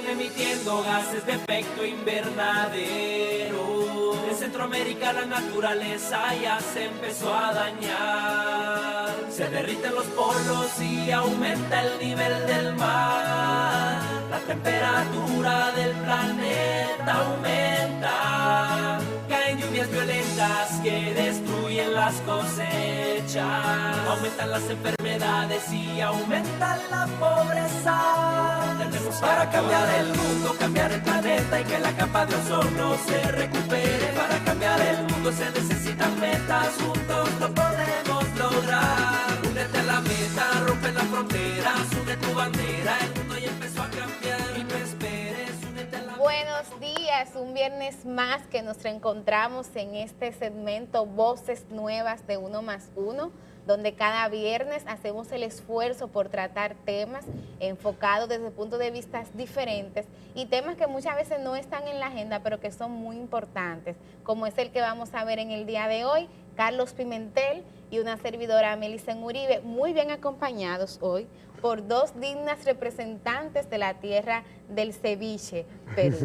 siguen emitiendo gases de efecto invernadero. En Centroamérica la naturaleza ya se empezó a dañar. Se derriten los polos y aumenta el nivel del mar. La temperatura del planeta aumenta. Caen lluvias violentas que destruyen las cosechas. Aumentan las enfermedades y aumenta la pobreza. Tenemos para cambiar el mundo, cambiar el planeta y que la capa de ozono se recupere. Para cambiar el mundo se necesitan metas, juntos lo podemos lograr. Únete a la meta, rompe las fronteras, une tu bandera, el mundo ya empezó a cambiar y no esperes, únete a la Buenos días, un viernes más que nos reencontramos en este segmento Voces Nuevas de Uno más Uno, donde cada viernes hacemos el esfuerzo por tratar temas enfocados desde puntos de vista diferentes y temas que muchas veces no están en la agenda, pero que son muy importantes, como es el que vamos a ver en el día de hoy. Carlos Pimentel y una servidora, Melicen Uribe, muy bien acompañados hoy por dos dignas representantes de la tierra del ceviche, Perú.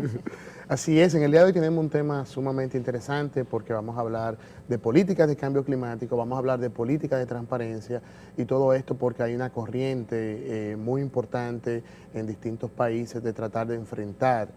Así es, en el día de hoy tenemos un tema sumamente interesante porque vamos a hablar de políticas de cambio climático, vamos a hablar de políticas de transparencia y todo esto porque hay una corriente muy importante en distintos países de tratar de enfrentar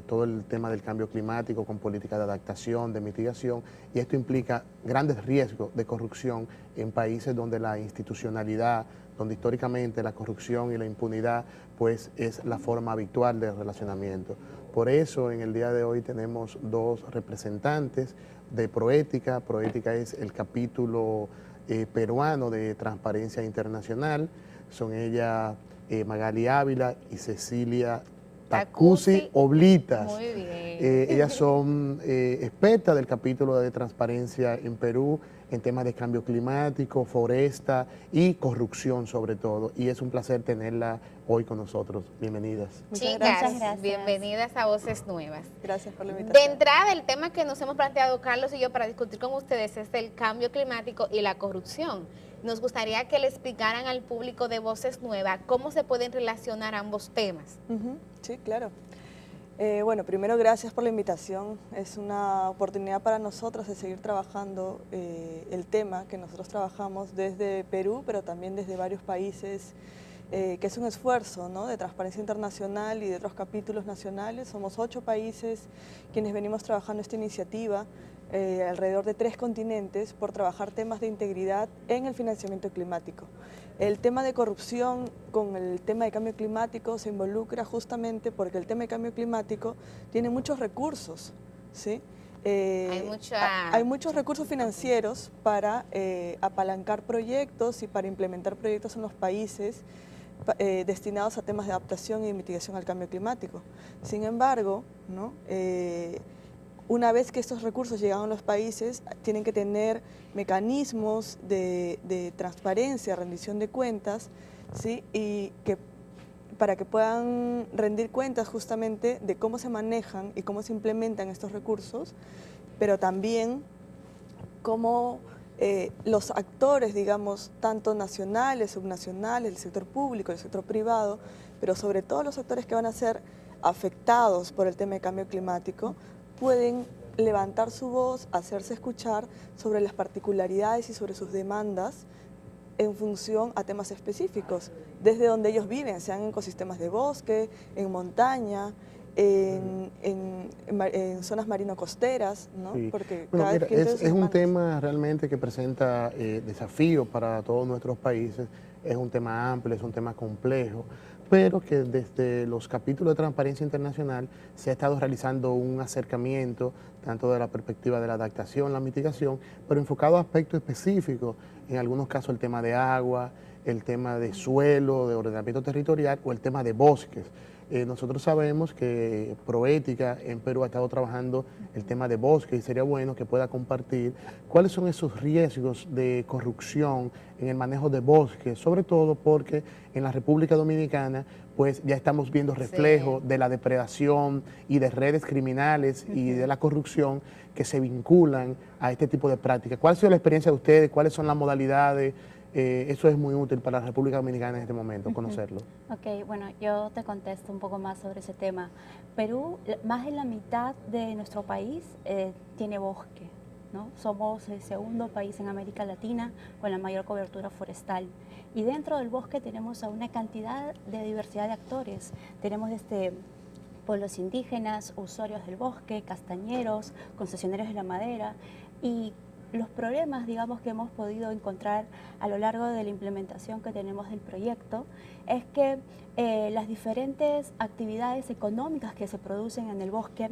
todo el tema del cambio climático con políticas de adaptación, de mitigación, y esto implica grandes riesgos de corrupción en países donde la institucionalidad, donde históricamente la corrupción y la impunidad pues es la forma habitual de relacionamiento. Por eso en el día de hoy tenemos dos representantes de Proética. Proética es el capítulo peruano de Transparencia Internacional. Son ellas Magali Ávila y Cecilia Tacusi Oblitas. Muy bien. Ellas son expertas del capítulo de transparencia en Perú en temas de cambio climático, foresta y corrupción sobre todo. Y es un placer tenerla hoy con nosotros. Bienvenidas. Chicas, gracias. bienvenidas a Voces Nuevas. Gracias por la De invitación. entrada, el tema que nos hemos planteado Carlos y yo para discutir con ustedes es el cambio climático y la corrupción. Nos gustaría que le explicaran al público de Voces Nuevas cómo se pueden relacionar ambos temas. Sí, claro. Bueno, primero gracias por la invitación. Es una oportunidad para nosotros de seguir trabajando el tema que nosotros trabajamos desde Perú, pero también desde varios países, que es un esfuerzo, ¿no?, de transparencia internacional y de otros capítulos nacionales. Somos 8 países quienes venimos trabajando esta iniciativa alrededor de 3 continentes por trabajar temas de integridad en el financiamiento climático. El tema de corrupción con el tema de cambio climático se involucra justamente porque el tema de cambio climático tiene muchos recursos, ¿sí? Hay muchos recursos financieros para apalancar proyectos y para implementar proyectos en los países destinados a temas de adaptación y mitigación al cambio climático. Sin embargo, ¿no?, una vez que estos recursos llegan a los países, tienen que tener mecanismos de transparencia, rendición de cuentas, ¿sí?, y para que puedan rendir cuentas justamente de cómo se manejan y cómo se implementan estos recursos, pero también cómo los actores, digamos, tanto nacionales, subnacionales, el sector público, el sector privado, pero sobre todo los actores que van a ser afectados por el tema de cambio climático, pueden levantar su voz, hacerse escuchar sobre las particularidades y sobre sus demandas en función a temas específicos, desde donde ellos viven, sean en ecosistemas de bosque, en montaña, en zonas marino-costeras, ¿no? Sí. Porque Bueno, cada mira, quien tiene es sus un demandas. tema realmente que presenta desafíos para todos nuestros países. Es un tema amplio, es un tema complejo, pero que desde los capítulos de Transparencia Internacional se ha estado realizando un acercamiento, tanto de la perspectiva de la adaptación, la mitigación, pero enfocado a aspectos específicos, en algunos casos el tema de agua, el tema de suelo, de ordenamiento territorial o el tema de bosques. Nosotros sabemos que Proética en Perú ha estado trabajando el tema de bosques y sería bueno que pueda compartir cuáles son esos riesgos de corrupción en el manejo de bosques, sobre todo porque en la República Dominicana pues ya estamos viendo reflejos de la depredación y de redes criminales y de la corrupción que se vinculan a este tipo de prácticas. ¿Cuál ha sido la experiencia de ustedes? ¿Cuáles son las modalidades? eso es muy útil para la República Dominicana en este momento, conocerlo. Ok, bueno, yo te contesto un poco más sobre ese tema. Perú, más de la mitad de nuestro país tiene bosque, ¿no? Somos el segundo país en América Latina con la mayor cobertura forestal. Y dentro del bosque tenemos a una cantidad de diversidad de actores. Tenemos pueblos indígenas, usuarios del bosque, castañeros, concesionarios de la madera, y los problemas, digamos, que hemos podido encontrar a lo largo de la implementación que tenemos del proyecto es que las diferentes actividades económicas que se producen en el bosque,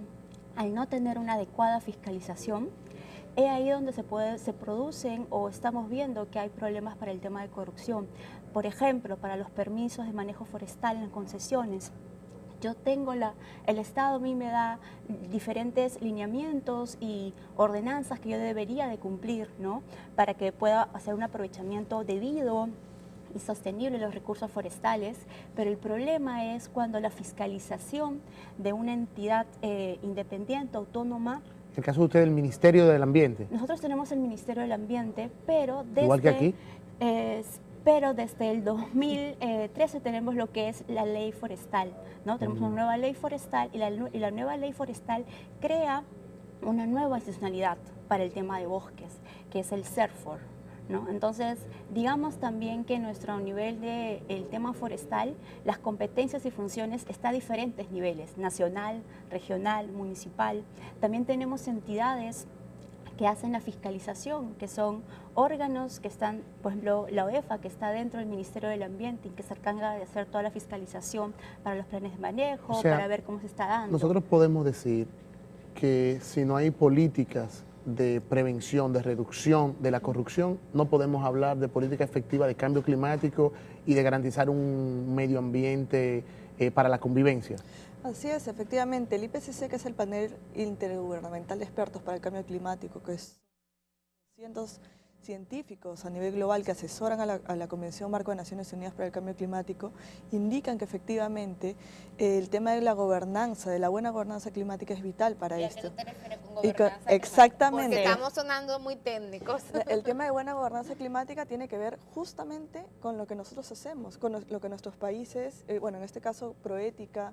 al no tener una adecuada fiscalización, es ahí donde se producen o estamos viendo que hay problemas para el tema de corrupción. Por ejemplo, para los permisos de manejo forestal en concesiones. Yo tengo el Estado a mí me da diferentes lineamientos y ordenanzas que yo debería de cumplir, ¿no? Para que pueda hacer un aprovechamiento debido y sostenible de los recursos forestales, pero el problema es cuando la fiscalización de una entidad independiente, autónoma. En el caso de usted, el Ministerio del Ambiente. Nosotros tenemos el Ministerio del Ambiente, pero desde... Igual que aquí. Pero desde el 2013 tenemos lo que es la ley forestal, ¿no? Tenemos una nueva ley forestal y la nueva ley forestal crea una nueva institucionalidad para el tema de bosques, que es el CERFOR, ¿no? Entonces, digamos también que nuestro nivel del tema forestal, las competencias y funciones está a diferentes niveles, nacional, regional, municipal. También tenemos entidades que hacen la fiscalización, que son órganos que están, por ejemplo, la OEFA, que está dentro del Ministerio del Ambiente y que se encarga de hacer toda la fiscalización para los planes de manejo, o sea, para ver cómo se está dando. Nosotros podemos decir que si no hay políticas de prevención, de reducción de la corrupción, no podemos hablar de política efectiva de cambio climático y de garantizar un medio ambiente para la convivencia. Así es, efectivamente. El IPCC, que es el panel intergubernamental de expertos para el cambio climático, que es cientos científicos a nivel global que asesoran a la Convención Marco de Naciones Unidas para el Cambio Climático, indican que efectivamente el tema de la gobernanza, de la buena gobernanza climática es vital para esto. ¿Y a qué te refieres con gobernanza? Exactamente. Porque estamos sonando muy técnicos. El tema de buena gobernanza climática tiene que ver justamente con lo que nosotros hacemos, con lo que nuestros países, bueno, en este caso Proética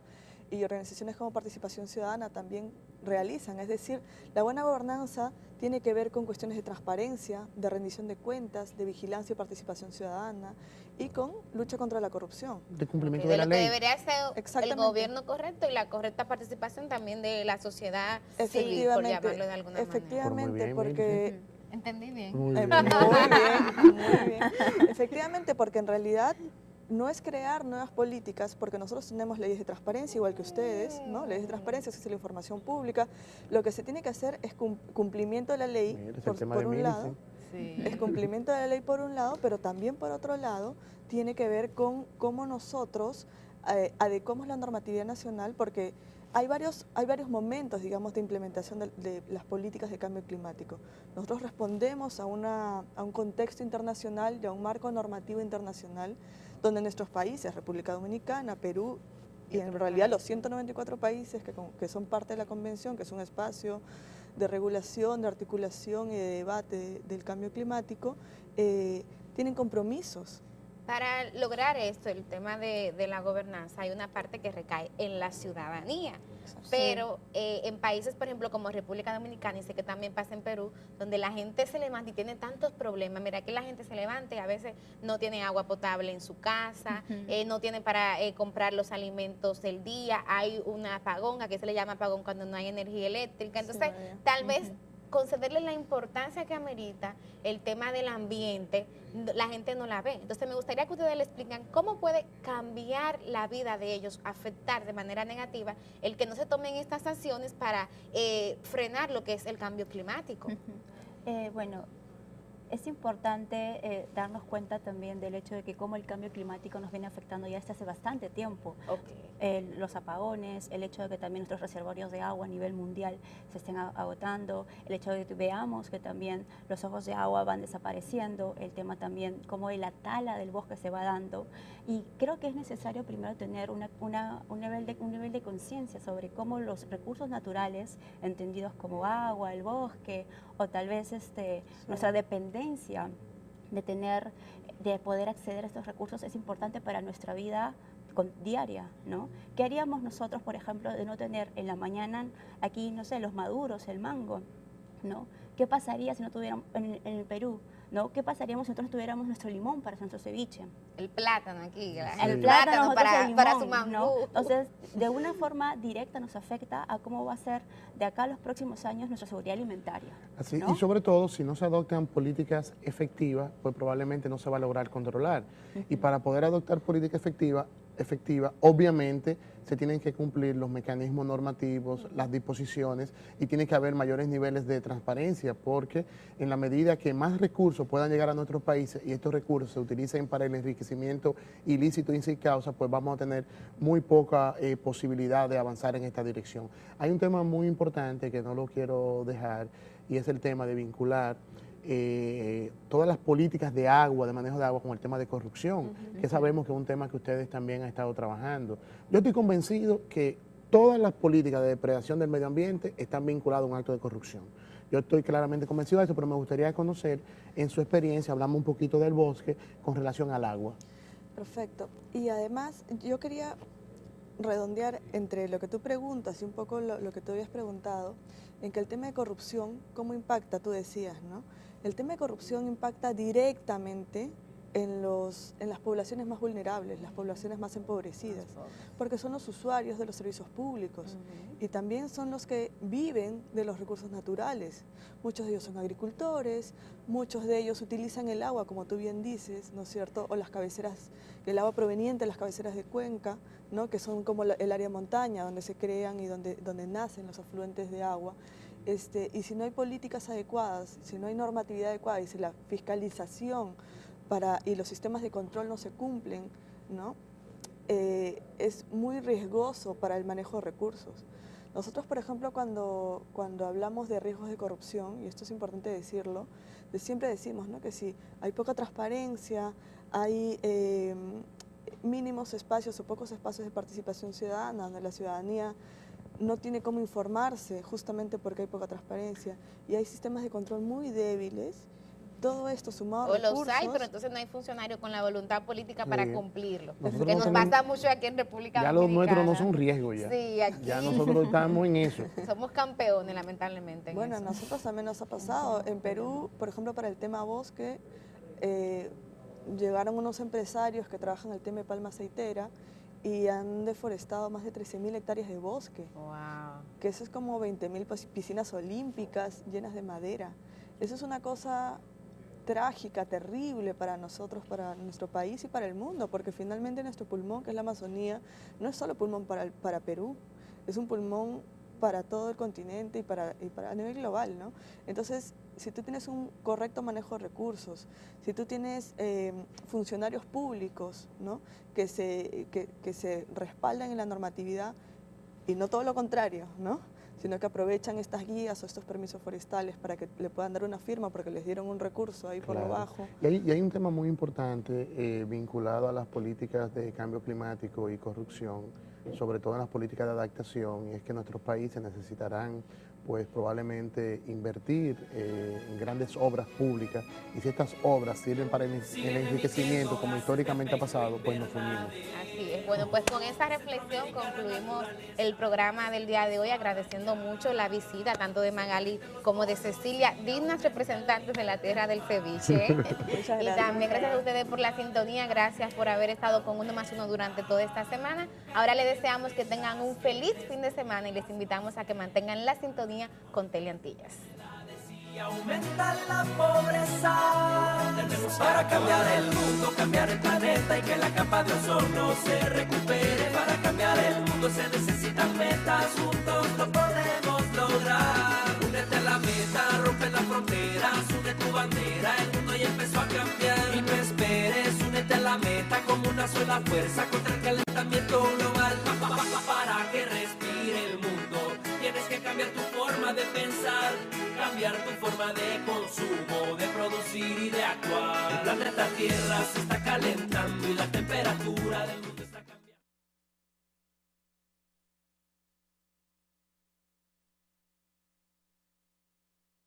y organizaciones como Participación Ciudadana también realizan. Es decir, la buena gobernanza tiene que ver con cuestiones de transparencia, de rendición de cuentas, de vigilancia y participación ciudadana y con lucha contra la corrupción. De cumplimiento de de la lo ley. que debería ser el gobierno correcto y la correcta participación también de la sociedad civil, por llamarlo de alguna efectivamente, manera. porque... ¿Entendí bien? Muy bien. Muy bien. Efectivamente, porque en realidad no es crear nuevas políticas, porque nosotros tenemos leyes de transparencia, igual que ustedes, ¿no? Leyes de transparencia, acceso a la información pública. Lo que se tiene que hacer es cumplimiento de la ley, por un lado. Sí. Es cumplimiento de la ley por un lado, pero también por otro lado tiene que ver con cómo nosotros adecuamos la normatividad nacional, porque hay varios momentos, digamos, de implementación de las políticas de cambio climático. Nosotros respondemos a un contexto internacional y a un marco normativo internacional donde nuestros países, República Dominicana, Perú y en realidad los 194 países que son parte de la convención, que es un espacio de regulación, de articulación y de debate del cambio climático, tienen compromisos. Para lograr esto, el tema de la gobernanza, hay una parte que recae en la ciudadanía. Pero en países, por ejemplo, como República Dominicana, y sé que también pasa en Perú, donde la gente se levanta y tiene tantos problemas. Mira, que la gente se levanta y a veces no tiene agua potable en su casa, no tiene para comprar los alimentos del día, hay un apagón, aquí se le llama apagón cuando no hay energía eléctrica. Entonces, tal vez concederle la importancia que amerita el tema del ambiente, la gente no la ve. Entonces me gustaría que ustedes le expliquen cómo puede cambiar la vida de ellos, afectar de manera negativa el que no se tomen estas acciones para frenar lo que es el cambio climático. Bueno, es importante darnos cuenta también del hecho de que cómo el cambio climático nos viene afectando ya desde hace bastante tiempo. Los apagones, el hecho de que también nuestros reservorios de agua a nivel mundial se estén agotando, el hecho de que veamos que también los ojos de agua van desapareciendo, el tema también cómo la tala del bosque se va dando. Y creo que es necesario primero tener un nivel de conciencia sobre cómo los recursos naturales, entendidos como agua, el bosque, o tal vez nuestra dependencia de poder acceder a estos recursos es importante para nuestra vida diaria, ¿no? ¿Qué haríamos nosotros, por ejemplo, de no tener en la mañana aquí, no sé, los maduros, el mango, ¿no? ¿Qué pasaría si no tuviéramos en el Perú, ¿no? ¿Qué pasaríamos si nosotros tuviéramos nuestro limón para nuestro ceviche? El plátano aquí, El plátano para su mangú. ¿no? Entonces, de una forma directa nos afecta a cómo va a ser de acá a los próximos años nuestra seguridad alimentaria. Así, ¿no? y sobre todo, si no se adoptan políticas efectivas, pues probablemente no se va a lograr controlar. Y para poder adoptar políticas efectiva, obviamente se tienen que cumplir los mecanismos normativos, las disposiciones, y tiene que haber mayores niveles de transparencia, porque en la medida que más recursos puedan llegar a nuestros países y estos recursos se utilicen para el enriquecimiento ilícito y sin causa, pues vamos a tener muy poca posibilidad de avanzar en esta dirección. Hay un tema muy importante que no lo quiero dejar, y es el tema de vincular todas las políticas de agua, de manejo de agua, con el tema de corrupción, que sabemos que es un tema que ustedes también han estado trabajando. Yo estoy convencido que todas las políticas de depredación del medio ambiente están vinculadas a un acto de corrupción. Yo estoy claramente convencido de eso, pero me gustaría conocer, en su experiencia, hablamos un poquito del bosque con relación al agua. Perfecto. Y además, yo quería redondear entre lo que tú preguntas y un poco lo que tú habías preguntado, en que el tema de corrupción, ¿cómo impacta? Tú decías, ¿no? El tema de corrupción impacta directamente en las poblaciones más vulnerables, las poblaciones más empobrecidas, porque son los usuarios de los servicios públicos y también son los que viven de los recursos naturales. Muchos de ellos son agricultores, muchos de ellos utilizan el agua, como tú bien dices, ¿no es cierto? O las cabeceras, el agua proveniente de las cabeceras de cuenca, ¿no? Que son como el área montaña donde se crean y donde nacen los afluentes de agua. Y si no hay políticas adecuadas, si no hay normatividad adecuada y si la fiscalización y los sistemas de control no se cumplen, ¿no? Es muy riesgoso para el manejo de recursos. Nosotros, por ejemplo, cuando hablamos de riesgos de corrupción, y esto es importante decirlo, siempre decimos, ¿no? Que si hay poca transparencia, hay mínimos espacios o pocos espacios de participación ciudadana, donde la ciudadanía no tiene cómo informarse justamente porque hay poca transparencia y hay sistemas de control muy débiles. Todo esto sumado a recursos. O los hay, pero entonces no hay funcionarios con la voluntad política para cumplirlo. Nosotros que no nos pasa mucho aquí en República ya Dominicana. Los nuestros no son riesgos ya. Sí, aquí. Ya nosotros estamos en eso. Somos campeones, lamentablemente. Bueno, a nosotros también nos ha pasado. En Perú, por ejemplo, para el tema bosque, llegaron unos empresarios que trabajan el tema de palma aceitera y han deforestado más de 13.000 hectáreas de bosque. Wow. Que eso es como 20.000 piscinas olímpicas llenas de madera. Eso es una cosa trágica, terrible para nosotros, para nuestro país y para el mundo, porque finalmente nuestro pulmón, que es la Amazonía, no es solo pulmón para Perú, es un pulmón para todo el continente y para a nivel global, ¿no? Entonces, si tú tienes un correcto manejo de recursos, si tú tienes funcionarios públicos, ¿no? que se respaldan en la normatividad y no todo lo contrario, ¿no? Sino que aprovechan estas guías o estos permisos forestales para que le puedan dar una firma porque les dieron un recurso ahí por lo bajo. Y hay un tema muy importante vinculado a las políticas de cambio climático y corrupción, sobre todo en las políticas de adaptación, y es que nuestros países necesitarán pues probablemente invertir en grandes obras públicas, y si estas obras sirven para el enriquecimiento, como históricamente ha pasado, pues nos unimos. Así es. Bueno, pues con esta reflexión concluimos el programa del día de hoy, agradeciendo mucho la visita tanto de Magali como de Cecilia, dignas representantes de la tierra del ceviche. Y también gracias a ustedes por la sintonía, gracias por haber estado con Uno más Uno durante toda esta semana. Ahora les deseamos que tengan un feliz fin de semana y les invitamos a que mantengan la sintonía con Teleantillas. Y aumentar la pobreza. Tenemos para cambiar el mundo, cambiar el planeta y que la capa de ozono se recupere. Para cambiar el mundo se necesitan metas, juntos lo podemos lograr. Únete a la meta, rompe las fronteras, une tu bandera, el mundo ya empezó a cambiar. Y no esperes, únete a la meta como una sola fuerza contra el calentamiento global. Para que respire el mundo, tienes que cambiar tu forma de pensar, cambiar tu forma de consumo, de producir y de actuar. El planeta Tierra se está calentando y la temperatura del mundo está cambiando.